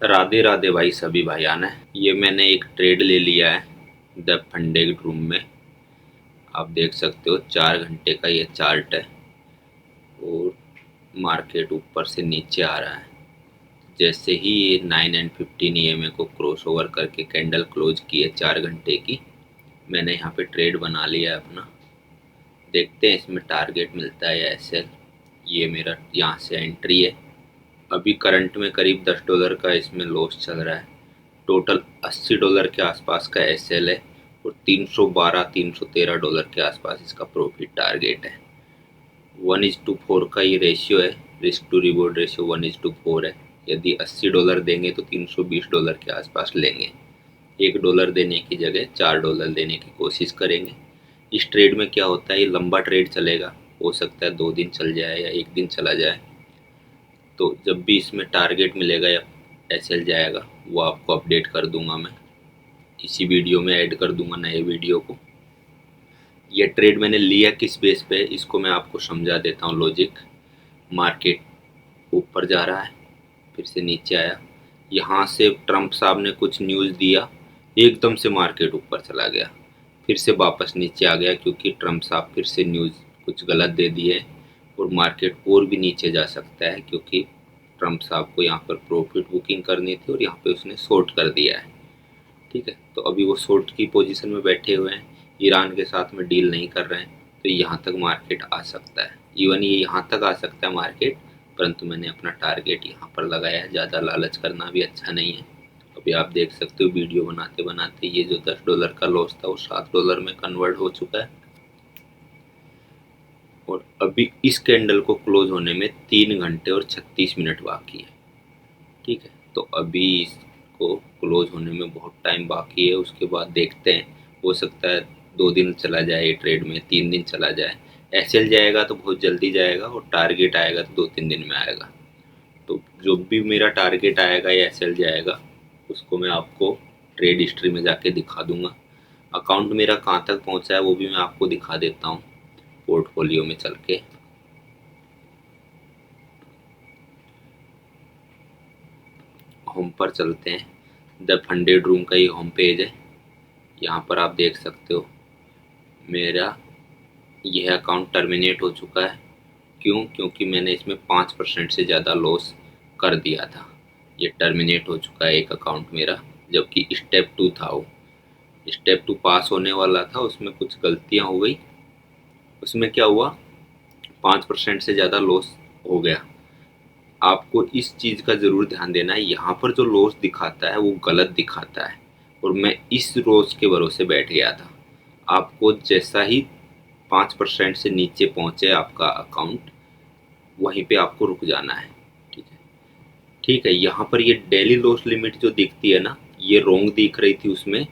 राधे राधे भाई, सभी भाईयान है। ये मैंने एक ट्रेड ले लिया है द फंडे रूम में। आप देख सकते हो 4 घंटे का ये चार्ट है और मार्केट ऊपर से नीचे आ रहा है। जैसे ही ये 9 and 15 EMA को क्रॉस ओवर करके कैंडल क्लोज की है 4 घंटे की, मैंने यहाँ पे ट्रेड बना लिया है अपना। देखते हैं इसमें टारगेट मिलता है या एसएल। ये मेरा यहाँ से एंट्री है। अभी करंट में करीब $10 का इसमें लॉस चल रहा है। टोटल $80 के आसपास का एसएल है और 312-313 डॉलर के आसपास इसका प्रॉफिट टारगेट है। 1:4 का ये रेशियो है। रिस्क टू रिवॉर्ड रेशियो 1:4 है। यदि $80 देंगे तो $320 के आसपास लेंगे। $1 देने की जगह $4 देने की कोशिश करेंगे। इस ट्रेड में क्या होता है, ये लंबा ट्रेड चलेगा। हो सकता है 2 दिन चल जाए या 1 दिन चला जाए। तो जब भी इसमें टारगेट मिलेगा या एसएल जाएगा, वो आपको अपडेट कर दूंगा। मैं इसी वीडियो में ऐड कर दूंगा नए वीडियो को। ये ट्रेड मैंने लिया किस बेस पे, इसको मैं आपको समझा देता हूँ लॉजिक। मार्केट ऊपर जा रहा है, फिर से नीचे आया। यहाँ से ट्रम्प साहब ने कुछ न्यूज़ दिया, एकदम से मार्केट ऊपर चला गया, फिर से वापस नीचे आ गया क्योंकि ट्रम्प साहब फिर से न्यूज़ कुछ गलत दे दिए। और मार्केट और भी नीचे जा सकता है क्योंकि ट्रम्प साहब को यहाँ पर प्रॉफिट बुकिंग करनी थी और यहाँ पे उसने शॉर्ट कर दिया है। ठीक है, तो अभी वो शॉर्ट की पोजीशन में बैठे हुए हैं, ईरान के साथ में डील नहीं कर रहे हैं। तो यहाँ तक मार्केट आ सकता है, इवन ये यहाँ तक आ सकता है मार्केट। परंतु मैंने अपना टारगेट यहाँ पर लगाया है। ज़्यादा लालच करना भी अच्छा नहीं है। अभी आप देख सकते हो वीडियो बनाते बनाते ये जो $10 का लॉस था वो $7 में कन्वर्ट हो चुका है। और अभी इस कैंडल को क्लोज होने में 3 घंटे और 36 मिनट बाकी है। ठीक है, तो अभी इसको क्लोज होने में बहुत टाइम बाकी है। उसके बाद देखते हैं, हो सकता है 2 दिन चला जाए ये ट्रेड में, 3 दिन चला जाए। एसएल जाएगा तो बहुत जल्दी जाएगा और टारगेट आएगा तो 2-3 दिन में आएगा। तो जो भी मेरा टारगेट आएगा या एसएल जाएगा, उसको मैं आपको ट्रेड हिस्ट्री में जाके दिखा दूंगा। अकाउंट मेरा कहाँ तक पहुँचा है वो भी मैं आपको दिखा देता हूँ पोर्टफोलियो में चल के। होम पर चलते हैं। द फंडेड रूम का ये होम पेज है। यहाँ पर आप देख सकते हो मेरा यह अकाउंट टर्मिनेट हो चुका है। क्यों? क्योंकि मैंने इसमें 5% से ज़्यादा लॉस कर दिया था। ये टर्मिनेट हो चुका है एक अकाउंट मेरा, जबकि स्टेप 2 था। वो स्टेप 2 पास होने वाला था, उसमें कुछ गलतियाँ हो गई। उसमें क्या हुआ, 5% से ज़्यादा लॉस हो गया। आपको इस चीज़ का ज़रूर ध्यान देना है, यहाँ पर जो लॉस दिखाता है वो गलत दिखाता है और मैं इस लॉस के भरोसे बैठ गया था। आपको जैसा ही 5% से नीचे पहुँचे आपका अकाउंट, वहीं पे आपको रुक जाना है। ठीक है, ठीक है। यहाँ पर ये डेली लॉस लिमिट जो दिखती है ना, ये रॉन्ग दिख रही थी उसमें,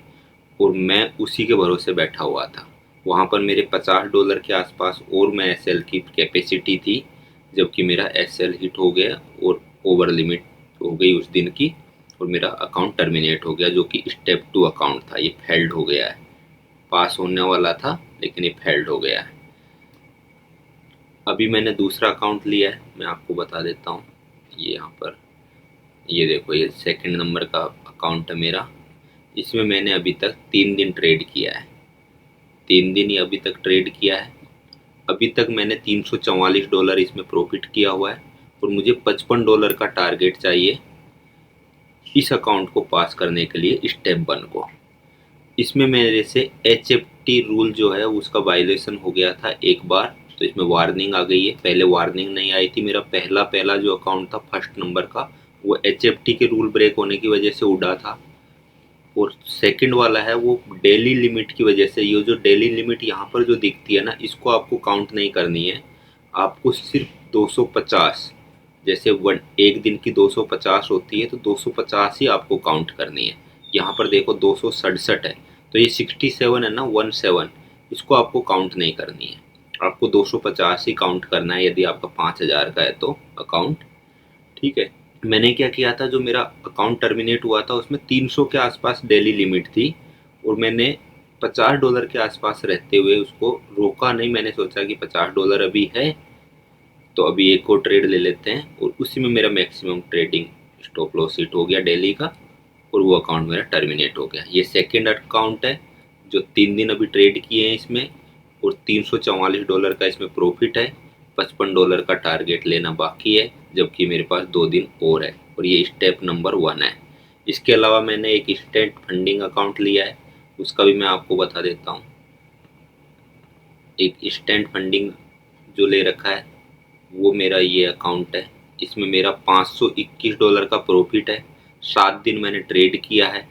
और मैं उसी के भरोसे बैठा हुआ था। वहाँ पर मेरे $50 के आसपास और मैं एसएल की कैपेसिटी थी, जबकि मेरा एसएल हिट हो गया और ओवर लिमिट हो गई उस दिन की, और मेरा अकाउंट टर्मिनेट हो गया, जो कि स्टेप 2 अकाउंट था। ये फेल्ड हो गया है। पास होने वाला था लेकिन ये फेल्ड हो गया है। अभी मैंने दूसरा अकाउंट लिया है, मैं आपको बता देता हूँ। ये यहाँ पर ये देखो, ये सेकंड नंबर का अकाउंट है मेरा। इसमें मैंने अभी तक 3 दिन ट्रेड किया है। 3 दिन ही अभी तक ट्रेड किया है। अभी तक मैंने $344 इसमें प्रॉफिट किया हुआ है और मुझे $55 का टारगेट चाहिए इस अकाउंट को पास करने के लिए स्टेप 1 को। इसमें मेरे से HFT रूल जो है उसका वायलेशन हो गया था एक बार, तो इसमें वार्निंग आ गई है। पहले वार्निंग नहीं आई थी। मेरा पहला पहला जो अकाउंट था फर्स्ट नंबर का, वो HFT के रूल ब्रेक होने की वजह से उड़ा था। और सेकंड वाला है वो डेली लिमिट की वजह से। ये जो डेली लिमिट यहाँ पर जो दिखती है ना, इसको आपको काउंट नहीं करनी है। आपको सिर्फ 250, जैसे एक दिन की 250 होती है तो 250 ही आपको काउंट करनी है। यहाँ पर देखो 267 है, तो ये 67 है ना, 17, इसको आपको काउंट नहीं करनी है। आपको 250 ही काउंट करना है यदि आपका 5000 का है तो अकाउंट। ठीक है, मैंने क्या किया था, जो मेरा अकाउंट टर्मिनेट हुआ था उसमें 300 के आसपास डेली लिमिट थी, और मैंने $50 के आसपास रहते हुए उसको रोका नहीं। मैंने सोचा कि $50 अभी है तो अभी एक और ट्रेड ले लेते हैं, और उसी में मेरा maximum trading stop loss hit हो गया डेली का और वो अकाउंट मेरा टर्मिनेट हो गया। ये सेकंड अकाउंट है जो 3 दिन अभी ट्रेड किए हैं इसमें, और $344 का इसमें प्रॉफिट है। $55 का टारगेट लेना बाकी है, जबकि मेरे पास 2 दिन और है, और ये स्टेप नंबर 1 है। इसके अलावा मैंने एक इंस्टेंट फंडिंग अकाउंट लिया है, उसका भी मैं आपको बता देता हूँ। एक इंस्टेंट फंडिंग जो ले रखा है वो मेरा ये अकाउंट है। इसमें मेरा $521 का प्रॉफिट है। 7 दिन मैंने ट्रेड किया है।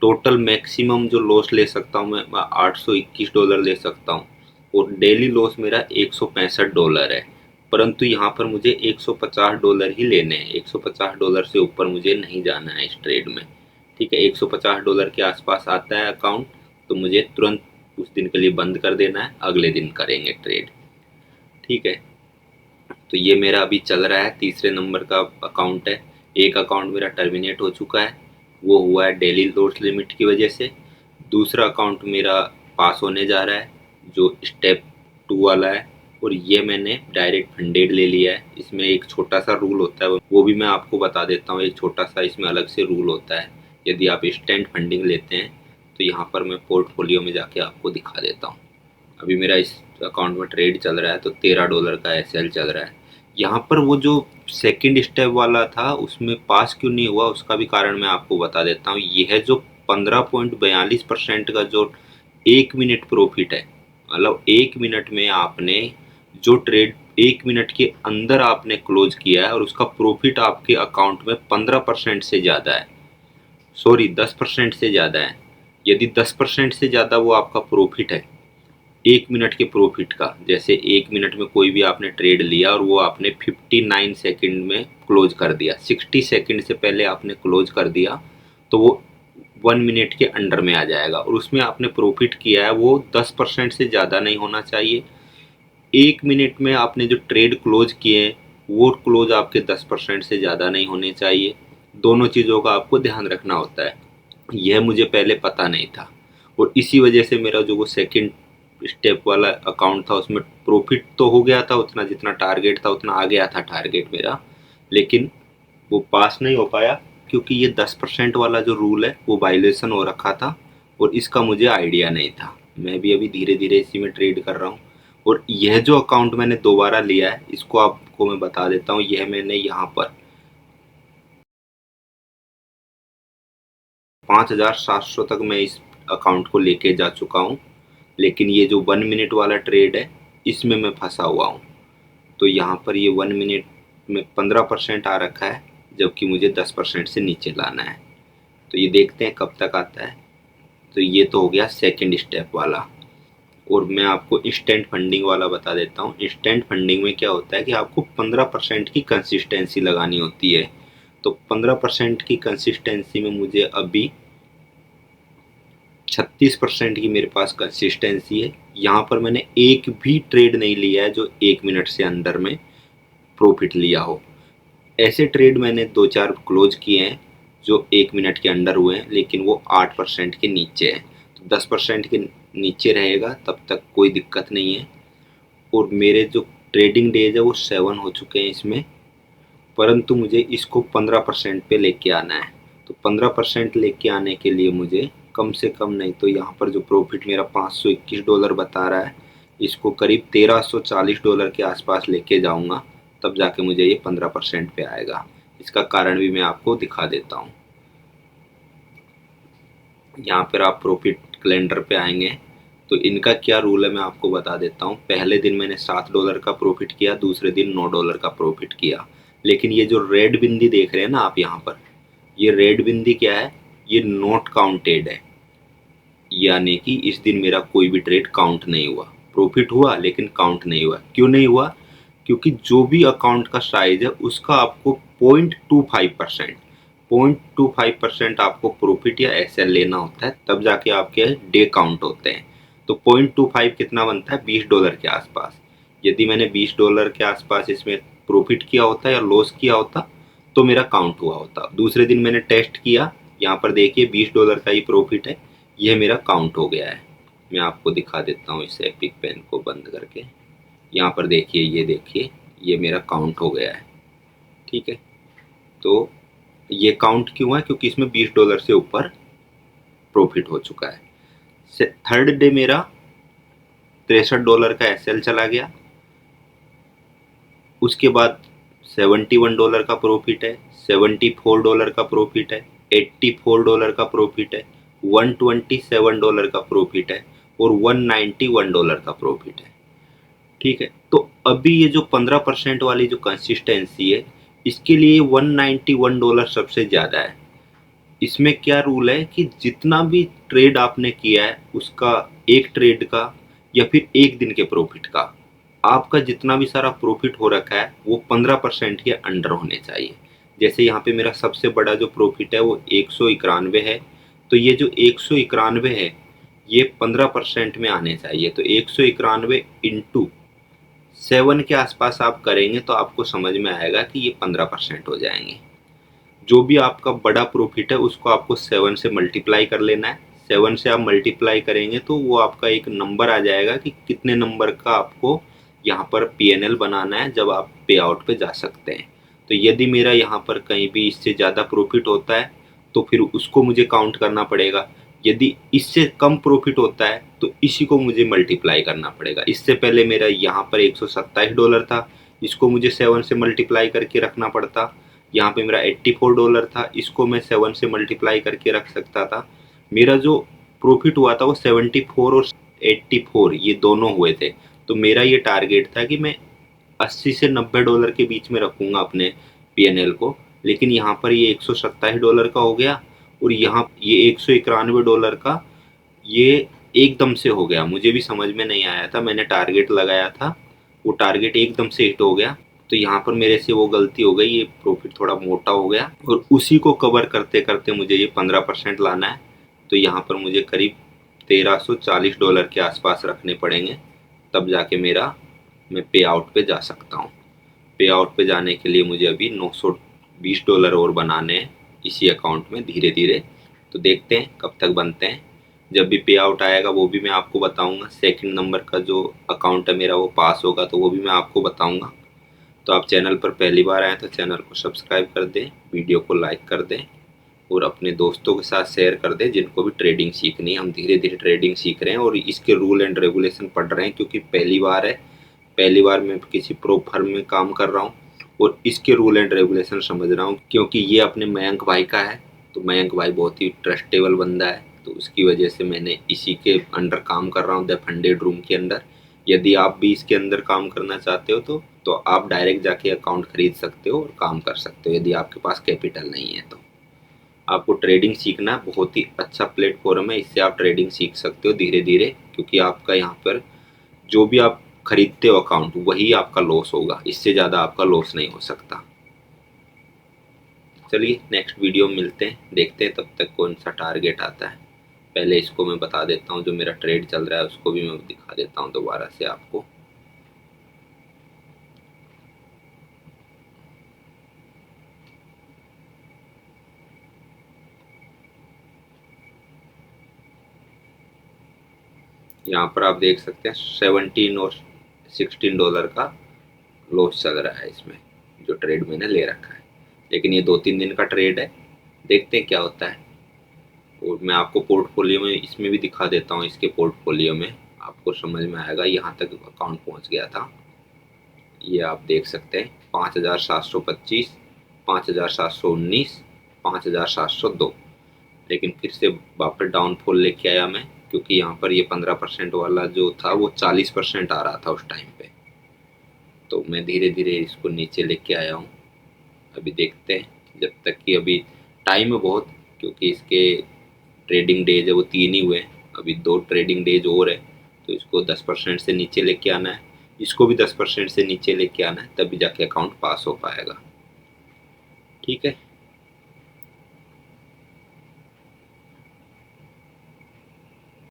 टोटल मैक्सिमम जो लॉस ले सकता हूँ मैं $821 ले सकता हूँ, और डेली लॉस मेरा $165 है। परंतु यहाँ पर मुझे $150 ही लेने हैं। $150 से ऊपर मुझे नहीं जाना है इस ट्रेड में। ठीक है, $150 के आसपास आता है अकाउंट तो मुझे तुरंत उस दिन के लिए बंद कर देना है, अगले दिन करेंगे ट्रेड। ठीक है, तो ये मेरा अभी चल रहा है, तीसरे नंबर का अकाउंट है। एक अकाउंट मेरा टर्मिनेट हो चुका है, वो हुआ है डेली लॉस लिमिट की वजह से। दूसरा अकाउंट मेरा पास होने जा रहा है जो स्टेप 2 वाला है, और ये मैंने डायरेक्ट फंडेड ले लिया है। इसमें एक छोटा सा रूल होता है, वो भी मैं आपको बता देता हूँ। एक छोटा सा इसमें अलग से रूल होता है। यदि आप इंस्टेंट फंडिंग लेते हैं तो यहाँ पर मैं पोर्टफोलियो में जाके आपको दिखा देता हूँ। अभी मेरा इस अकाउंट में ट्रेड चल रहा है तो $13 का एसएल चल रहा है। यहाँ पर वो जो सेकंड स्टेप वाला था उसमें पास क्यों नहीं हुआ, उसका भी कारण मैं आपको बता देता हूँ। ये है जो 15.42% का जो 1 मिनट प्रॉफिट है, मतलब 1 मिनट में आपने जो ट्रेड 1 मिनट के अंदर आपने क्लोज किया है और उसका प्रॉफिट आपके अकाउंट में 15% से ज़्यादा है, सॉरी 10% से ज़्यादा है। यदि 10% से ज़्यादा वो आपका प्रॉफिट है 1 मिनट के प्रॉफिट का, जैसे 1 मिनट में कोई भी आपने ट्रेड लिया और वो आपने 59 सेकंड में क्लोज कर दिया, 60 सेकंड से पहले आपने क्लोज कर दिया, तो वो 1 मिनट के अंडर में आ जाएगा, और उसमें आपने प्रॉफिट किया है वो 10% से ज़्यादा नहीं होना चाहिए। 1 मिनट में आपने जो ट्रेड क्लोज किए हैं वो क्लोज आपके 10% से ज़्यादा नहीं होने चाहिए। दोनों चीज़ों का आपको ध्यान रखना होता है। यह मुझे पहले पता नहीं था, और इसी वजह से मेरा जो वो सेकंड स्टेप वाला अकाउंट था उसमें प्रॉफिट तो हो गया था, उतना जितना टारगेट था उतना आ गया था टारगेट मेरा, लेकिन वो पास नहीं हो पाया क्योंकि ये 10% वाला जो रूल है वो वायलेशन हो रखा था, और इसका मुझे आइडिया नहीं था। मैं भी अभी धीरे धीरे इसी में ट्रेड कर रहा हूँ। और यह जो अकाउंट मैंने दोबारा लिया है इसको आपको मैं बता देता हूँ। यह मैंने यहाँ पर 5,700 तक मैं इस अकाउंट को लेके जा चुका हूँ, लेकिन ये जो 1 मिनट वाला ट्रेड है इसमें मैं फंसा हुआ हूँ। तो यहाँ पर ये 1 मिनट में 15% आ रखा है, जबकि मुझे 10% से नीचे लाना है। तो ये देखते हैं कब तक आता है। तो ये तो हो गया सेकंड स्टेप वाला, और मैं आपको इंस्टेंट फंडिंग वाला बता देता हूँ। इंस्टेंट फंडिंग में क्या होता है कि आपको 15% की कंसिस्टेंसी लगानी होती है। तो 15% की कंसिस्टेंसी में मुझे अभी 36% की मेरे पास कंसिस्टेंसी है। यहाँ पर मैंने एक भी ट्रेड नहीं लिया है जो 1 मिनट से अंदर में प्रॉफिट लिया हो। ऐसे ट्रेड मैंने 2-4 क्लोज किए हैं जो 1 मिनट के अंडर हुए हैं, लेकिन वो 8% के नीचे है। तो 10% के नीचे रहेगा तब तक कोई दिक्कत नहीं है। और मेरे जो ट्रेडिंग डेज है वो 7 हो चुके हैं इसमें, परंतु मुझे इसको 15% पे लेके आना है। तो 15% लेके आने के लिए मुझे कम से कम नहीं तो यहाँ पर जो प्रॉफिट मेरा $521 बता रहा है, इसको करीब $1,340 के आसपास लेके जाऊँगा, तब जाके मुझे ये 15% पे आएगा। इसका कारण भी मैं आपको दिखा देता हूँ। यहाँ पर आप प्रॉफिट कैलेंडर पे आएंगे तो इनका क्या रूल है मैं आपको बता देता हूँ। पहले दिन मैंने $7 का प्रॉफिट किया, दूसरे दिन $9 का प्रॉफिट किया, लेकिन ये जो रेड बिंदी देख रहे हैं ना आप यहाँ पर, ये रेड बिंदी क्या है, ये नॉट काउंटेड है, यानी कि इस दिन मेरा कोई भी ट्रेड काउंट नहीं हुआ। प्रॉफिट हुआ लेकिन काउंट नहीं हुआ। क्यों नहीं हुआ? क्योंकि जो भी अकाउंट का साइज है उसका आपको 0.25% आपको प्रॉफिट या एसएल लेना होता है, तब जाके आपके डे काउंट होते हैं। तो 0.25 कितना बनता है? $20 के आसपास। यदि मैंने $20 के आसपास इसमें प्रॉफिट किया होता या लॉस किया होता तो मेरा काउंट हुआ होता। दूसरे दिन मैंने टेस्ट किया, यहाँ पर देखिए $20 का ही प्रॉफिट है, यह मेरा काउंट हो गया है। मैं आपको दिखा देता हूँ इस एपिक पेन को बंद करके। यहाँ पर देखिए, ये देखिए, ये मेरा काउंट हो गया है। ठीक है, तो ये काउंट क्यों है? क्योंकि इसमें $20 से ऊपर प्रॉफिट हो चुका है। थर्ड डे मेरा $63 का एसएल चला गया। उसके बाद $71 का प्रॉफिट है, $74 का प्रॉफिट है, $84 का प्रॉफिट है, $127 का प्रॉफिट है और $191 का प्रॉफिट है। ठीक है, तो अभी ये जो 15% वाली जो कंसिस्टेंसी है, इसके लिए $191 सबसे ज़्यादा है। इसमें क्या रूल है कि जितना भी ट्रेड आपने किया है उसका, एक ट्रेड का या फिर एक दिन के प्रॉफिट का, आपका जितना भी सारा प्रॉफिट हो रखा है वो 15% के अंडर होने चाहिए। जैसे यहाँ पे मेरा सबसे बड़ा जो प्रॉफिट है वो 191 है, तो ये जो 191 है ये 15% में आने चाहिए। तो 191 इंटू 7 के आसपास आप करेंगे तो आपको समझ में आएगा कि ये 15% हो जाएंगे। जो भी आपका बड़ा प्रॉफिट है उसको आपको 7 से मल्टीप्लाई कर लेना है। 7 से आप मल्टीप्लाई करेंगे तो वो आपका एक नंबर आ जाएगा कि कितने नंबर का आपको यहाँ पर पीएनएल बनाना है जब आप पे आउट पे जा सकते हैं। तो यदि मेरा यहाँ पर कहीं भी इससे ज़्यादा प्रॉफिट होता है तो फिर उसको मुझे काउंट करना पड़ेगा। यदि इससे कम प्रॉफिट होता है तो इसी को मुझे मल्टीप्लाई करना पड़ेगा। इससे पहले मेरा यहाँ पर $127 था, इसको मुझे 7 से मल्टीप्लाई करके रखना पड़ता। यहाँ पे मेरा $84 था, इसको मैं 7 से मल्टीप्लाई करके रख सकता था। मेरा जो प्रॉफिट हुआ था वो 74 और 84 ये दोनों हुए थे। तो मेरा ये टारगेट था कि मैं $80 से $90 के बीच में रखूँगा अपने पीएनएल को, लेकिन यहाँ पर ये $127 का हो गया और यहाँ ये $191 का ये एकदम से हो गया। मुझे भी समझ में नहीं आया था, मैंने टारगेट लगाया था, वो टारगेट एकदम से हिट हो गया। तो यहाँ पर मेरे से वो गलती हो गई, ये प्रॉफिट थोड़ा मोटा हो गया और उसी को कवर करते करते मुझे ये 15% लाना है। तो यहाँ पर मुझे करीब $1340 के आसपास रखने पड़ेंगे, तब जाके मैं पे आउट पे जा सकता हूँ। पे आउट पे जाने के लिए मुझे अभी $920 और बनाने हैं इसी अकाउंट में धीरे धीरे। तो देखते हैं कब तक बनते हैं। जब भी पे आउट आएगा वो भी मैं आपको बताऊंगा। सेकंड नंबर का जो अकाउंट है मेरा वो पास होगा तो वो भी मैं आपको बताऊंगा। तो आप चैनल पर पहली बार आए तो चैनल को सब्सक्राइब कर दें, वीडियो को लाइक कर दें और अपने दोस्तों के साथ शेयर कर दें जिनको भी ट्रेडिंग सीखनी है। हम धीरे धीरे ट्रेडिंग सीख रहे हैं और इसके रूल एंड रेगुलेशन पढ़ रहे हैं, क्योंकि पहली बार है, पहली बार मैं किसी प्रो फर्म में काम कर रहा हूँ और इसके रूल एंड रेगुलेशन समझ रहा हूँ। क्योंकि ये अपने मयंक भाई का है, तो मयंक भाई बहुत ही ट्रस्टेबल बंदा है, तो उसकी वजह से मैंने इसी के अंडर काम कर रहा हूँ, द फंडेड रूम के अंदर। यदि आप भी इसके अंदर काम करना चाहते हो तो आप डायरेक्ट जाके अकाउंट खरीद सकते हो और काम कर सकते हो, यदि आपके पास कैपिटल नहीं है तो। आपको ट्रेडिंग सीखना बहुत ही अच्छा प्लेटफॉर्म है, इससे आप ट्रेडिंग सीख सकते हो धीरे धीरे, क्योंकि आपका यहाँ पर जो भी आप खरीदते हो अकाउंट वही आपका लॉस होगा, इससे ज़्यादा आपका लॉस नहीं हो सकता। चलिए नेक्स्ट वीडियो में मिलते हैं, देखते हैं तब तक कौन सा टारगेट आता है। पहले इसको मैं बता देता हूँ, जो मेरा ट्रेड चल रहा है उसको भी मैं दिखा देता हूँ दोबारा से आपको। यहाँ पर आप देख सकते हैं 17 और $16 का लॉस चल रहा है इसमें, जो ट्रेड मैंने ले रखा है। लेकिन ये 2-3 दिन का ट्रेड है, देखते हैं क्या होता है। और मैं आपको पोर्टफोलियो में इसमें भी दिखा देता हूँ, इसके पोर्टफोलियो में आपको समझ में आएगा। यहाँ तक अकाउंट पहुँच गया था, ये आप देख सकते हैं 5725, 5719, 5702। लेकिन फिर से वापस डाउनफॉल लेके आया मैं, क्योंकि यहाँ पर ये 15% वाला जो था वो 40% आ रहा था उस टाइम पे। तो मैं धीरे धीरे इसको नीचे लेके आया हूँ। अभी देखते हैं, जब तक कि अभी टाइम है बहुत, क्योंकि इसके ट्रेडिंग डेज है वो 3 ही हुए हैं, अभी 2 ट्रेडिंग डेज और है। तो इसको 10% से नीचे लेके आना है, इसको भी 10% से नीचे लेके आना है, तभी जाके अकाउंट पास हो पाएगा। ठीक है।